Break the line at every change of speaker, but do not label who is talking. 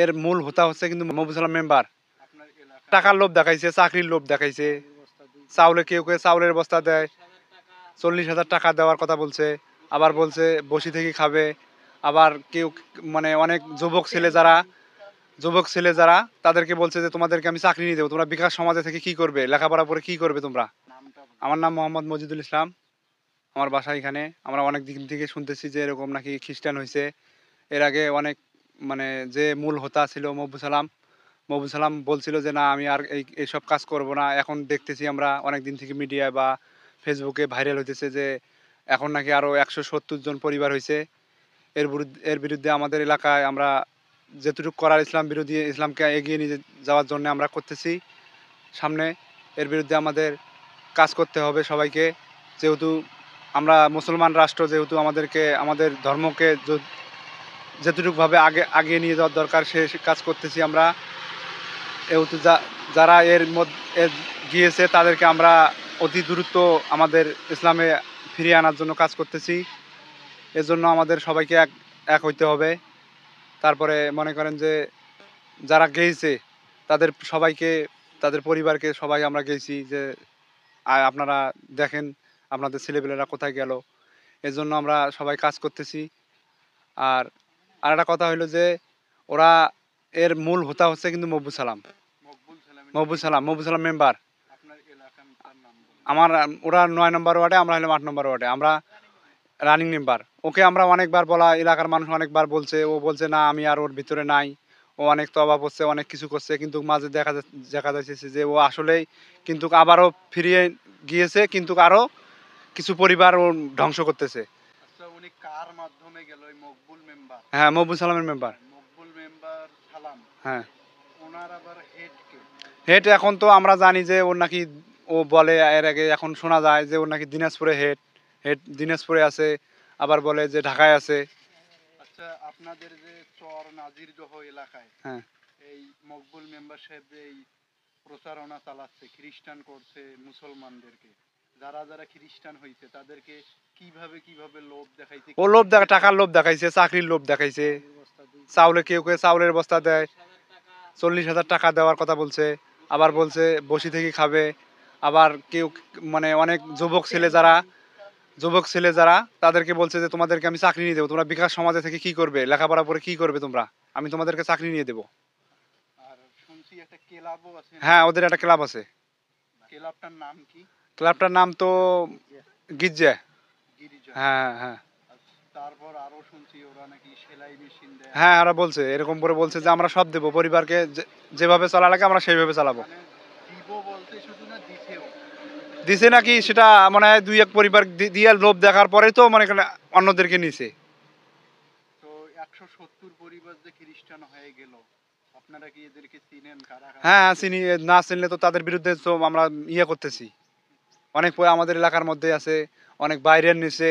এর মূল হোতা হচ্ছে কিন্তু মহবুব সালাম মেম্বার। টাকার লোভ দেখাইছে, চাকরির লোভ দেখাইছে। চাউলে কেউ কেউ চাউলের বস্তা দেয়, 40,000 টাকা দেওয়ার কথা বলছে। আবার বলছে বসি থেকে খাবে। আবার কেউ মানে অনেক যুবক ছেলে যারা তাদেরকে বলছে যে তোমাদেরকে আমি চাকরি নিয়ে দেবো, তোমরা বিকাশ সমাজে থেকে কি করবে, লেখাপড়া করে কি করবে তোমরা। আমার নাম মোহাম্মদ মজিদুল ইসলাম, আমার বাসা এখানে। আমরা অনেক দিন থেকে শুনতেছি যে এরকম নাকি খ্রিস্টান হয়েছে। এর আগে অনেক মানে যে মূল হোতা ছিল মহবুব সালাম বলছিল যে না আমি আর এইসব কাজ করব না। এখন দেখতেছি আমরা অনেক দিন থেকে মিডিয়ায় বা ফেসবুকে ভাইরাল হইতেছে যে এখন নাকি আরও 170 জন পরিবার হয়েছে। এর বিরুদ্ধে আমাদের এলাকায় আমরা যেটুকু করার ইসলামকে এগিয়ে নিয়ে যাওয়ার জন্য আমরা করতেছি সামনে। এর বিরুদ্ধে আমাদের কাজ করতে হবে সবাইকে, যেহেতু আমরা মুসলমান রাষ্ট্র, যেহেতু আমাদেরকে আমাদের ধর্মকে যেটুকুভাবে আগিয়ে নিয়ে যাওয়ার দরকার সে কাজ করতেছি আমরা। যেহেতু যারা এর গিয়েছে তাদেরকে আমরা অতি দ্রুত আমাদের ইসলামে ফিরিয়ে আনার জন্য কাজ করতেছি। এর জন্য আমাদের সবাইকে এক হইতে হবে। তারপরে মনে করেন যে যারা গেছে তাদের সবাইকে, তাদের পরিবারকে সবাই আমরা গেছি যে আপনারা দেখেন আপনাদের ছেলেপেলেরা কোথায় গেল। এর জন্য আমরা সবাই কাজ করতেছি। আর আরেকটা কথা হইলো যে ওরা এর মূল হোতা হচ্ছে কিন্তু মহবুব সালাম মেম্বার। আমার ওরা 9 নম্বর ওয়ার্ডে, আমরা হলাম 8 নম্বর ওয়ার্ডে, আমরা রানিং মেম্বার। ওকে আমরা অনেকবার বলা, এলাকার মানুষ অনেকবার বলছে, ও বলছে না আমি আর ওর ভিতরে নাই। ও অনেক তবা করছে, অনেক কিছু করছে, কিন্তু মাঝে দেখা যাচ্ছে যে ও আসলেই কিন্তু আবারও ফিরিয়ে গিয়েছে, কিন্তু আরও কিছু পরিবার ও ধ্বংস করতেছে।
উনি কার মাধ্যমে গেল ওই মকবুল মেম্বার?
হ্যাঁ, মকবুল সালামের মেম্বার।
মকবুল মেম্বার সালাম,
হ্যাঁ,
ওনার আবার হেড কে?
হেড এখন তো আমরা জানি যে ওর নাকি, ও বলে এর আগে এখন শোনা যায় যে ওর নাকি দিনাজপুরে হেড হেড দিনাজপুরে আছে, আবার বলে যে ঢাকায় আছে।
আচ্ছা, আপনাদের যে চর নাজিরদহ এলাকায়
হ্যাঁ,
এই মকবুল মেম্বার সাহেব এই প্রচারণা চালাচ্ছে, খ্রিস্টান করছে মুসলমানদেরকে, যারা যারা খ্রিস্টান হইছে তাদেরকে কিভাবে কিভাবে লোভ দেখাইছে?
ও টাকার লোভ দেখাইছে, চাকরির লোভ দেখাইছে। চাউলে কেউ কেউ চাউলের বস্তা দেয়, 40,000 টাকা দেওয়ার কথা বলছে। আবার বলছে বসি থেকে খাবে। আবার কেউ মানে অনেক যুবক ছেলে যারা তাদেরকে বলছে যে তোমাদেরকে আমি চাকরি নিয়ে দেবো, তোমরা বিকাশ সমাজে থেকে কি করবে, লেখাপড়া করে কি করবে তোমরা, আমি তোমাদেরকে চাকরি নিয়ে দেবো।
আর শুনছি একটা ক্লাবও আছে।
হ্যাঁ, ওদের একটা ক্লাব আছে।
ক্লাবটার নাম কি?
ক্লাবটার নাম তো গির্জা।
গিরিজা।
হ্যাঁ, হ্যাঁ,
তারপর আরো শুনছি ওরা নাকি সেলাই মেশিন দেয়।
হ্যাঁ, ওরা বলছে এরকম করে বলছে যে আমরা সব দেবো, পরিবারকে যেভাবে চলা লাগে আমরা সেইভাবে চালাবো।
মানে দিব বলতে শুধু না, দিছেও।
দিছে নাকি সেটা মনে হয় 2-1 পরিবার দিয়ে লোভ দেখার পরেই তো মনে করেন অন্যদেরকে নিছে।
তো 170 পরিবার যে খ্রিস্টান হয়ে গেল, আপনারা কি এদেরকে চিনেন? কারা কারা?
হ্যাঁ, চিনি। না চিনলে তো তাদের বিরুদ্ধে তো আমরা করতেছি। অনেক আমাদের এলাকার মধ্যে আছে, অনেক বাইরের নিচে।